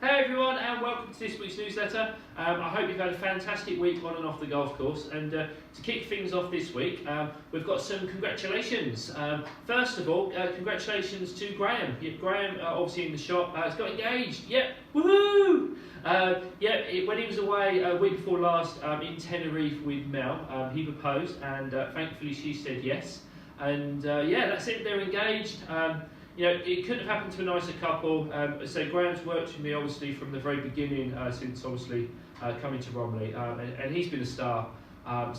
Hey everyone, and welcome to this week's newsletter. I hope you've had a fantastic week on and off the golf course. And to kick things off this week, we've got some congratulations. First of all, congratulations to Graham. Graham, obviously in the shop, has got engaged. Yep, woohoo! When he was away a week before last in Tenerife with Mel, he proposed, and thankfully she said yes. And that's it. They're engaged. It couldn't have happened to a nicer couple. So Graham's worked with me obviously from the very beginning, since obviously coming to Romley, and he's been a star. I'm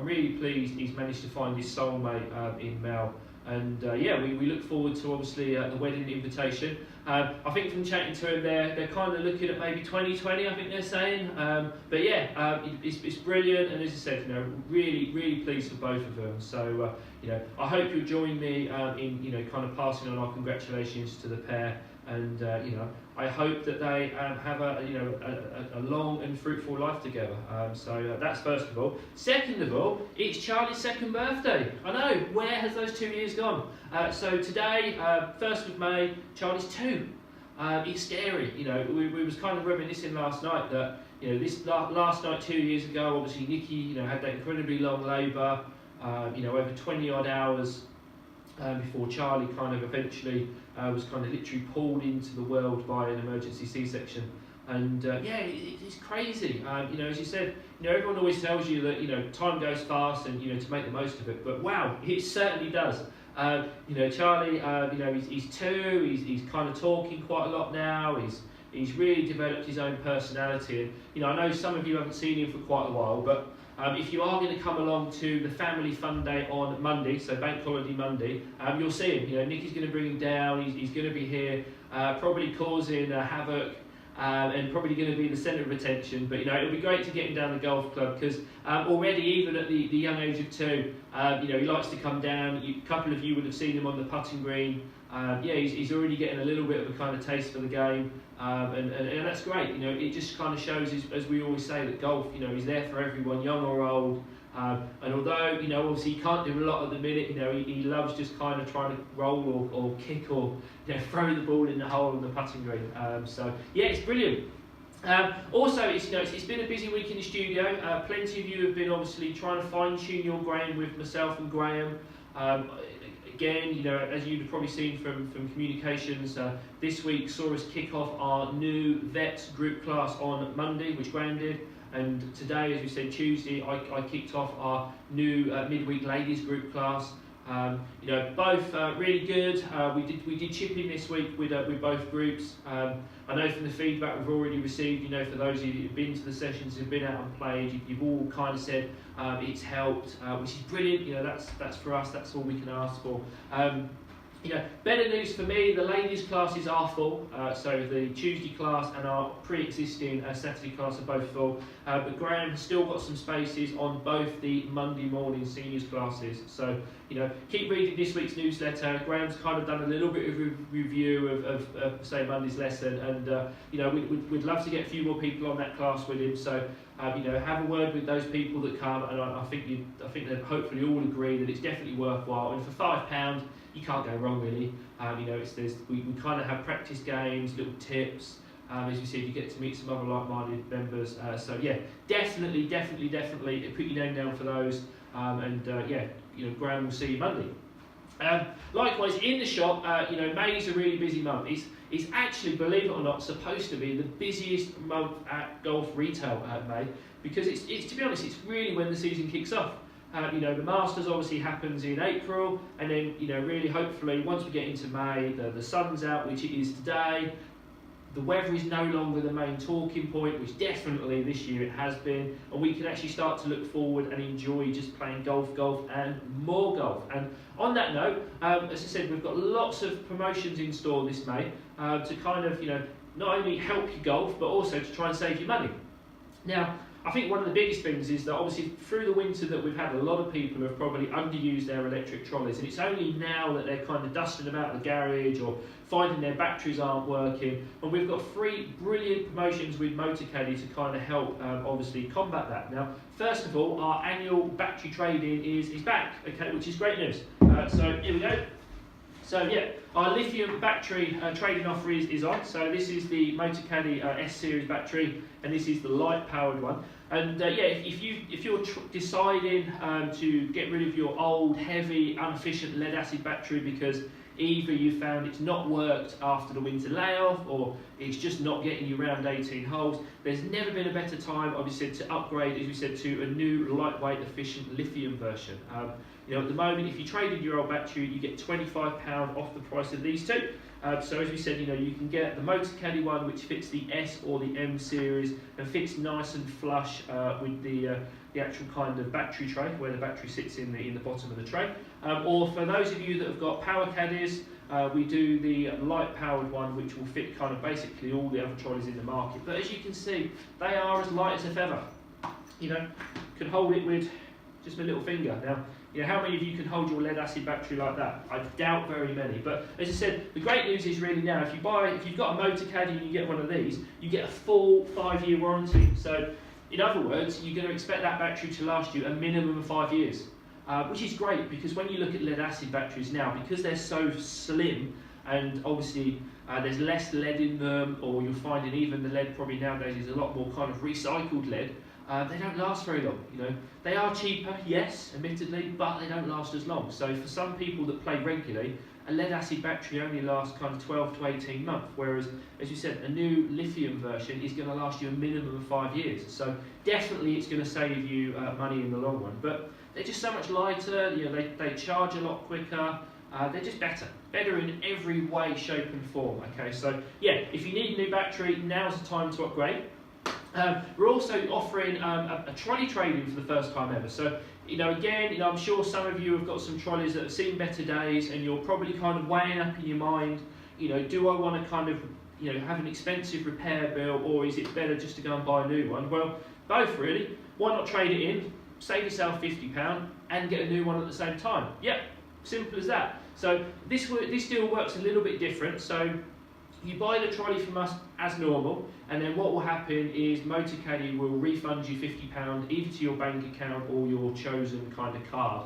really pleased he's managed to find his soulmate in Mel. And we look forward to obviously the wedding invitation. I think from chatting to him, they're kind of looking at maybe 2020. I think they're saying. It's brilliant, and as I said, really pleased for both of them. So I hope you'll join me in kind of passing on our congratulations to the pair. And I hope that they have a long and fruitful life together. That's first of all. Second of all, it's Charlie's second birthday. I know, where has those 2 years gone? So today, 1st of May, Charlie's 2. It's scary. We was kind of reminiscing last night that this last night 2 years ago, obviously Nikki had that incredibly long labour, over 20 odd hours. Before Charlie kind of eventually was kind of literally pulled into the world by an emergency C-section. And it's crazy. As you said, everyone always tells you that time goes fast and to make the most of it. But wow, it certainly does. Charlie, he's 2. He's kind of talking quite a lot now. He's really developed his own personality. And I know some of you haven't seen him for quite a while, but if you are going to come along to the Family Fun Day on Monday, so Bank Holiday Monday, you'll see him. Nikki's going to bring him down. He's going to be here, probably causing havoc, and probably going to be the centre of attention. But it'll be great to get him down the golf club because already, even at the young age of 2, he likes to come down. A couple of you would have seen him on the putting green. He's already getting a little bit of a kind of taste for the game, and that's great. It just kind of shows, as we always say, that golf, is there for everyone, young or old. And although obviously he can't do a lot at the minute, he loves just kind of trying to roll or kick or throw the ball in the hole on the putting green. It's brilliant. Also, it's been a busy week in the studio. Plenty of you have been obviously trying to fine-tune your game with myself and Graham. Again, as you've probably seen from communications, this week saw us kick off our new Vets group class on Monday, which Graham did. And today, as we said, Tuesday, I kicked off our new midweek ladies group class. Both really good. We did chipping this week with both groups. I know from the feedback we've already received, for those of you who've been to the sessions, who've been out and played, you've all kind of said it's helped, which is brilliant. That's for us. That's all we can ask for. Better news for me, the ladies' classes are full, so the Tuesday class and our pre-existing Saturday class are both full, but Graham has still got some spaces on both the Monday morning seniors classes, so keep reading this week's newsletter. Graham's kind of done a little bit of a review of say Monday's lesson, and we'd love to get a few more people on that class with him, so have a word with those people that come, and I think they'll hopefully all agree that it's definitely worthwhile, and for £5 you can't go wrong really. We kind of have practice games, little tips. As you said, you get to meet some other like-minded members. Definitely put your name down for those. Graham will see you Monday. Likewise, in the shop, May is a really busy month. It's actually, believe it or not, supposed to be the busiest month at golf retail May, because it's to be honest, it's really when the season kicks off. The Masters obviously happens in April, and then really hopefully once we get into May, the sun's out, which it is today. The weather is no longer the main talking point, which definitely this year it has been, and we can actually start to look forward and enjoy just playing golf, and more golf. And on that note, as I said, we've got lots of promotions in store this May to kind of not only help you golf, but also to try and save you money. Now, I think one of the biggest things is that obviously through the winter that we've had, a lot of people have probably underused their electric trolleys, and it's only now that they're kind of dusting about the garage or finding their batteries aren't working, and we've got 3 brilliant promotions with Motorcaddy to kind of help obviously combat that. Now, first of all, our annual battery trade-in is back, okay, which is great news. So here we go. So yeah, our lithium battery trading offer is on. So this is the Motocaddy S series battery, and this is the light powered one. And yeah, if you're deciding to get rid of your old, heavy, inefficient lead acid battery because either you found it's not worked after the winter layoff or it's just not getting you around 18 holes, there's never been a better time, obviously, to upgrade, as we said, to a new lightweight, efficient lithium version. You know, at the moment, if you traded your old battery, you get £25 off the price of these two. So as we said, you know, you can get the Motocaddy one, which fits the S or the M series and fits nice and flush with the actual kind of battery tray, where the battery sits in the bottom of the tray. Or for those of you that have got power caddies, we do the light powered one, which will fit kind of basically all the other trolleys in the market. But as you can see, they are as light as a feather. You know, can hold it with just my little finger. Now, you know, how many of you can hold your lead acid battery like that? I doubt very many. But as I said, the great news is really now, if you've got a Motocaddy and you get one of these, you get a full 5-year warranty. So in other words, you're going to expect that battery to last you a minimum of 5 years, which is great, because when you look at lead acid batteries now, because they're so slim and obviously there's less lead in them, or you're finding even the lead probably nowadays is a lot more kind of recycled lead, they don't last very long. You know, they are cheaper, yes, admittedly, but they don't last as long. So for some people that play regularly, a lead acid battery only lasts kind of 12 to 18 months, whereas, as you said, a new lithium version is going to last you a minimum of 5 years. So definitely it's going to save you money in the long run. But they're just so much lighter, you know, they charge a lot quicker, they're just better in every way, shape and form. Okay, so yeah, if you need a new battery, now's the time to upgrade. We're also offering a trolley trade-in for the first time ever. So, you know, again, you know, I'm sure some of you have got some trolleys that have seen better days, and you're probably kind of weighing up in your mind, you know, do I want to kind of, you know, have an expensive repair bill, or is it better just to go and buy a new one? Well, both really. Why not trade it in, save yourself £50 and get a new one at the same time? Yep, simple as that. So this deal works a little bit different. So you buy the trolley from us as normal, and then what will happen is Motocaddy will refund you £50 either to your bank account or your chosen kind of card.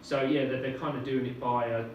So yeah, they're kind of doing it by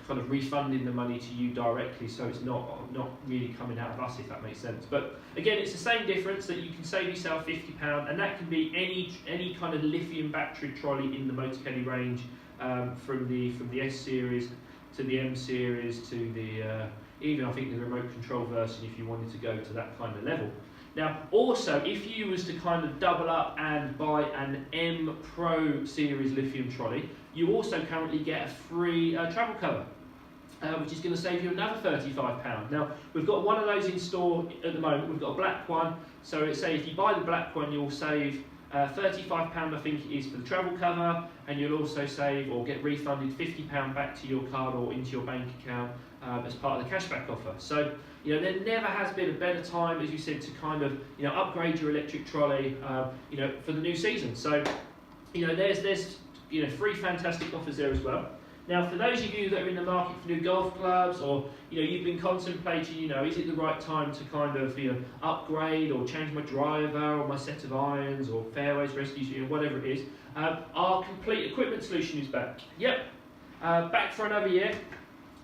kind of refunding the money to you directly, so it's not really coming out of us, if that makes sense. But again, it's the same difference, that you can save yourself £50, and that can be any kind of lithium battery trolley in the Motocaddy range, from the S series to the M series to the even I think the remote control version, if you wanted to go to that kind of level. Now, also, if you was to kind of double up and buy an M Pro series lithium trolley, you also currently get a free travel cover, which is going to save you another £35. Now, we've got one of those in store at the moment. We've got a black one. So let's say if you buy the black one, you'll save £35, I think it is, for the travel cover, and you'll also save or get refunded £50 back to your card or into your bank account as part of the cashback offer. So, you know, there never has been a better time, as you said, to kind of, you know, upgrade your electric trolley, you know, for the new season. So, you know, there's you know, 3 fantastic offers there as well. Now, for those of you that are in the market for new golf clubs, or, you know, you've been contemplating, you know, is it the right time to kind of, you know, upgrade or change my driver or my set of irons or fairways, rescues, you know, whatever it is, our complete equipment solution is back. Yep, back for another year.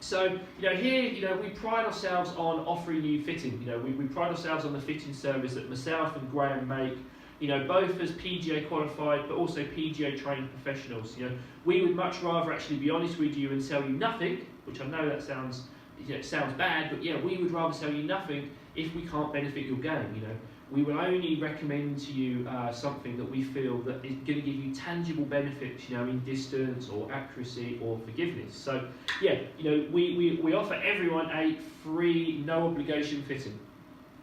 So, you know, here, you know, we pride ourselves on offering you fitting. You know, we pride ourselves on the fitting service that myself and Graham make, you know, both as PGA qualified but also PGA trained professionals. You know, we would much rather actually be honest with you and sell you nothing, which I know that sounds, you know, it sounds bad, but yeah, we would rather sell you nothing if we can't benefit your game. You know, we will only recommend to you something that we feel that is going to give you tangible benefits, you know, in distance or accuracy or forgiveness. So yeah, you know, we offer everyone a free, no obligation fitting.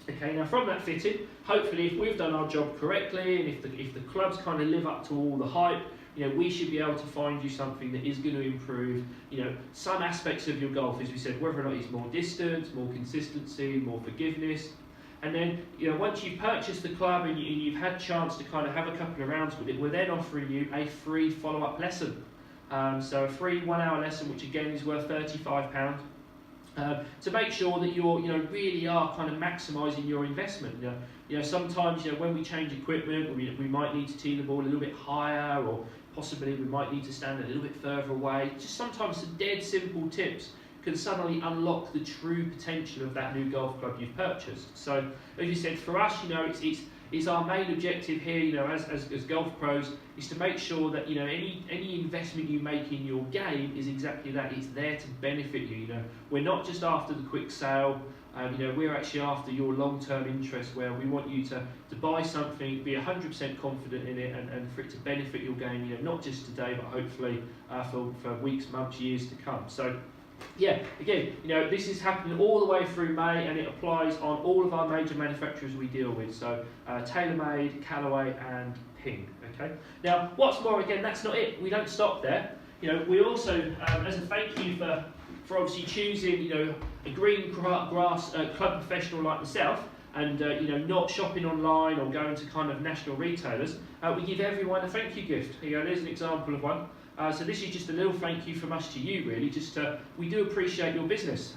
Okay, now from that fitting, hopefully if we've done our job correctly, and if the clubs kind of live up to all the hype, you know, we should be able to find you something that is going to improve, you know, some aspects of your golf, as we said, whether or not it's more distance, more consistency, more forgiveness. And then, you know, once you've purchased the club and you've had a chance to kind of have a couple of rounds with it, we're then offering you a free follow-up lesson. So a free 1-hour lesson, which again is worth £35. to make sure that you're, really are kind of maximising your investment. Sometimes, when we change equipment, we might need to tee the ball a little bit higher, or possibly we might need to stand a little bit further away. Just sometimes some dead simple tips can suddenly unlock the true potential of that new golf club you've purchased. So, as you said, for us, it's our main objective here, as golf pros, is to make sure that any investment you make in your game is exactly that. It's there to benefit you. We're not just after the quick sale. We're actually after your long-term interest, where we want you to buy something, be 100% confident in it, and for it to benefit your game. Not just today, but hopefully for weeks, months, years to come. So, yeah, again, this is happening all the way through May, and it applies on all of our major manufacturers we deal with. So, TaylorMade, Callaway, and Ping. Okay. Now, what's more, again, that's not it. We don't stop there. We also, as a thank you for obviously choosing, a green grass club professional like myself, and not shopping online or going to kind of national retailers, we give everyone a thank you gift. There's an example of one. So this is just a little thank you from us to you, really. We do appreciate your business.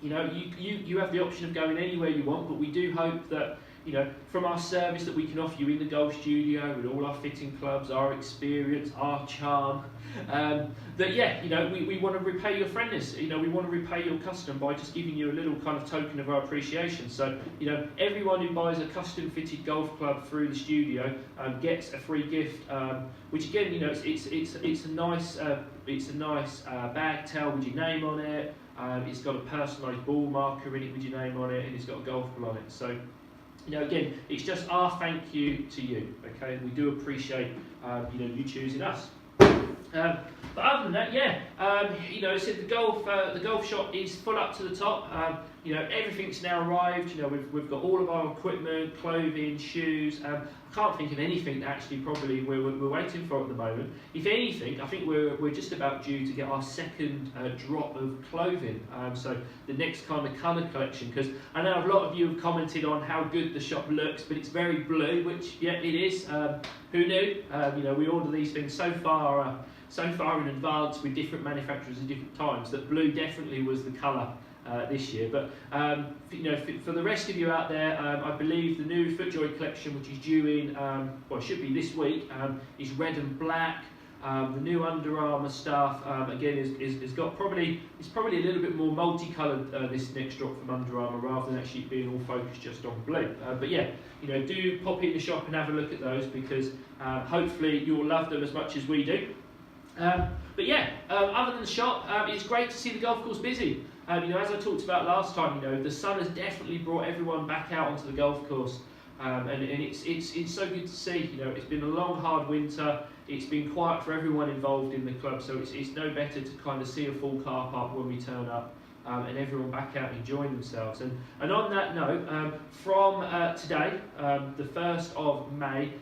You have the option of going anywhere you want, but we do hope that from our service that we can offer you in the golf studio with all our fitting clubs, our experience, our charm, we want to repay your friendliness. We want to repay your custom by just giving you a little kind of token of our appreciation. So everyone who buys a custom fitted golf club through the studio gets a free gift, which again it's a nice bag towel with your name on it. It's got a personalised ball marker in it with your name on it, and it's got a golf ball on it. So again, it's just our thank you to you. Okay, we do appreciate you choosing us. But other than that, so the golf shop is full up to the top. Everything's now arrived. We've got all of our equipment, clothing, shoes. I can't think of anything that actually probably we're waiting for at the moment. If anything, I think we're just about due to get our second drop of clothing. So the next kind of colour collection, because I know a lot of you have commented on how good the shop looks, but it's very blue, which it is. Who knew? We order these things so far in advance with different manufacturers at different times that blue definitely was the colour this year. But for the rest of you out there, I believe the new FootJoy collection, which is due in, it should be this week, is red and black. The new Under Armour stuff again is got it's probably a little bit more multicoloured this next drop from Under Armour, rather than actually being all focused just on blue. Do pop in the shop and have a look at those, because hopefully you'll love them as much as we do. Other than the shop, it's great to see the golf course busy. As I talked about last time, the sun has definitely brought everyone back out onto the golf course, and it's so good to see. It's been a long, hard winter. It's been quiet for everyone involved in the club, so it's no better to kind of see a full car park when we turn up, and everyone back out enjoying themselves. And on that note, from today, the 1st of May,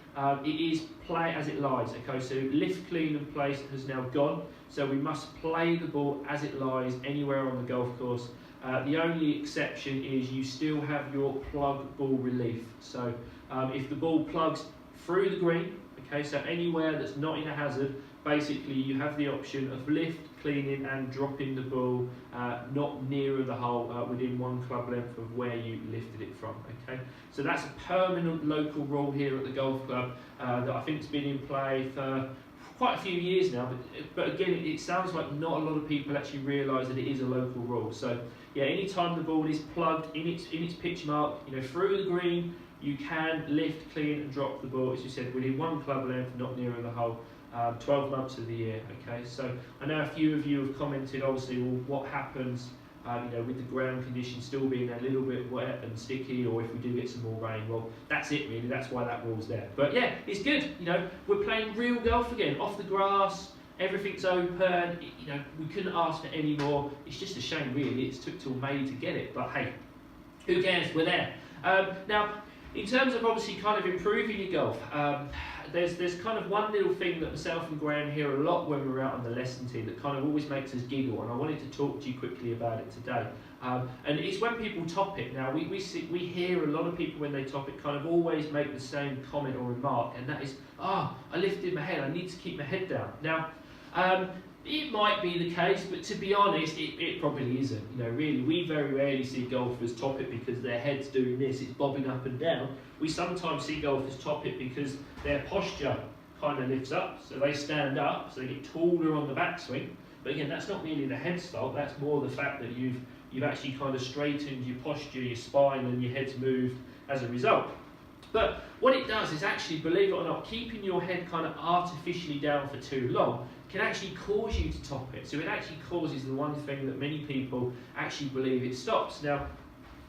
it is play as it lies. Okay, so lift, clean and place has now gone, so we must play the ball as it lies anywhere on the golf course. The only exception is you still have your plug ball relief. So if the ball plugs through the green, okay, so anywhere that's not in a hazard, basically you have the option of lift, cleaning and dropping the ball not nearer the hole, within 1 club length of where you lifted it from. Okay, so that's a permanent local rule here at the golf club that I think has been in play for quite a few years now, but again, it sounds like not a lot of people actually realise that it is a local rule. So anytime the ball is plugged in its pitch mark, through the green, you can lift, clean and drop the ball, as you said, within 1 club length, not nearer the hole, 12 months of the year. Okay, so I know a few of you have commented, obviously, well, what happens with the ground conditions still being a little bit wet and sticky, or if we do get some more rain. Well, that's it really, that's why that rule's there. But it's good, we're playing real golf again, off the grass, everything's open, we couldn't ask for any more. It's just a shame really, it's took till May to get it, but hey, who cares, we're there. Now, in terms of obviously kind of improving your golf, there's kind of one little thing that myself and Graham hear a lot when we're out on the lesson tee that kind of always makes us giggle, and I wanted to talk to you quickly about it today. And it's when people top it. Now we hear a lot of people when they top it kind of always make the same comment or remark, and that is, I lifted my head, I need to keep my head down. Now, It might be the case, but to be honest, it probably isn't. You know, really, we very rarely see golfers top it because their head's doing this, it's bobbing up and down. We sometimes see golfers top it because their posture kind of lifts up, so they stand up, so they get taller on the backswing. But again, that's not really the head's fault, that's more the fact that you've actually kind of straightened your posture, your spine, and your head's moved as a result. But what it does is actually, believe it or not, keeping your head kind of artificially down for too long can actually cause you to top it. So it actually causes the one thing that many people actually believe it stops. Now,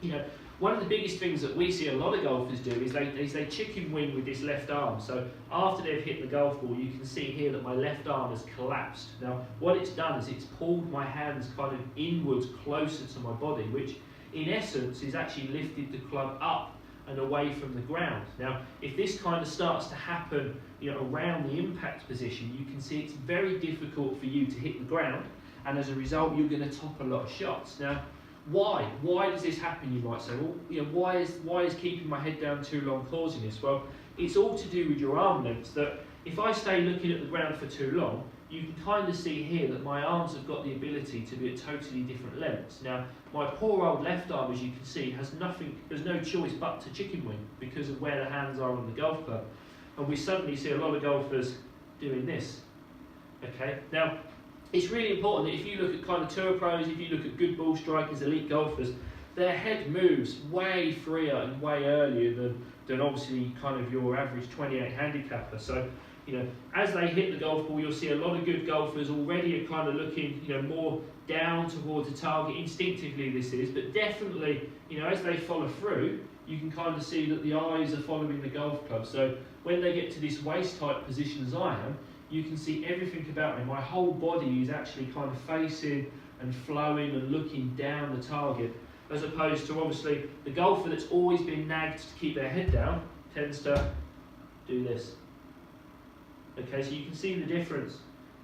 you know, one of the biggest things that we see a lot of golfers do is they chicken wing with this left arm. So after they've hit the golf ball, you can see here that my left arm has collapsed. Now, what it's done is it's pulled my hands kind of inwards closer to my body, which in essence is actually lifted the club up and away from the ground. Now, if this kind of starts to happen, you know, around the impact position, you can see it's very difficult for you to hit the ground, and as a result, you're going to top a lot of shots. Now, why? Why does this happen? You might say. Well, you know, why is keeping my head down too long causing this? Well, it's all to do with your arm lengths. That if I stay looking at the ground for too long, you can kind of see here that my arms have got the ability to be at totally different lengths. Now, my poor old left arm, as you can see, has nothing, there's no choice but to chicken wing because of where the hands are on the golf club. And we suddenly see a lot of golfers doing this. Okay, now, it's really important that if you look at kind of tour pros, if you look at good ball strikers, elite golfers, their head moves way freer and way earlier than obviously kind of your average 28 handicapper. So, you know, as they hit the golf ball, you'll see a lot of good golfers already are kind of looking, you know, more down towards the target. Instinctively this is, but definitely, you know, as they follow through, you can kind of see that the eyes are following the golf club. So when they get to this waist type position as I am, you can see everything about me. My whole body is actually kind of facing and flowing and looking down the target, as opposed to obviously the golfer that's always been nagged to keep their head down tends to do this. Okay, so you can see the difference.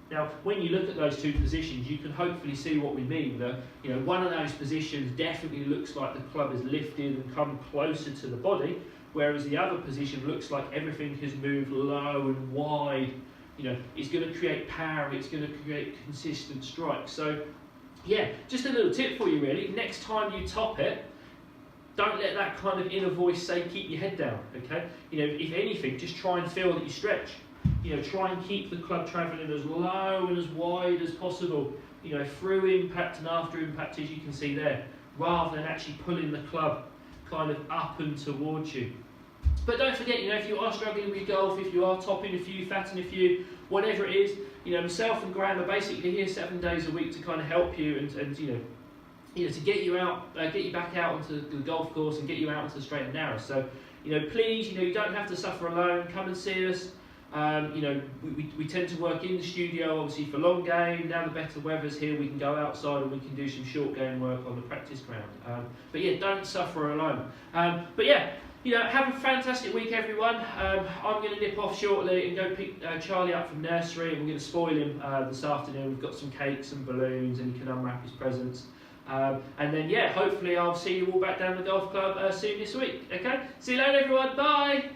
Now, when you look at those two positions, you can hopefully see what we mean. That, you know, one of those positions definitely looks like the club is lifted and come closer to the body, whereas the other position looks like everything has moved low and wide. You know, it's going to create power, it's going to create consistent strikes. So, yeah, just a little tip for you really. Next time you top it, don't let that kind of inner voice say keep your head down, okay? You know, if anything, just try and feel that you stretch. You know, try and keep the club travelling as low and as wide as possible, you know, through impact and after impact, as you can see there, rather than actually pulling the club kind of up and towards you. But don't forget, you know, if you are struggling with golf, if you are topping a few, fatting a few, whatever it is, you know, myself and Graham are basically here 7 days a week to kind of help you and you know, to get you out, get you back out onto the golf course and get you out onto the straight and narrow. So, you know, please, you know, you don't have to suffer alone. Come and see us. You know, we tend to work in the studio, obviously for long game. Now the better weather's here, we can go outside and we can do some short game work on the practice ground. But yeah, don't suffer alone. But yeah, you know, have a fantastic week, everyone. I'm going to nip off shortly and go pick Charlie up from nursery, and we're going to spoil him this afternoon. We've got some cakes and balloons, and he can unwrap his presents. And then, yeah, hopefully I'll see you all back down the golf club soon this week. Okay, see you later, everyone. Bye.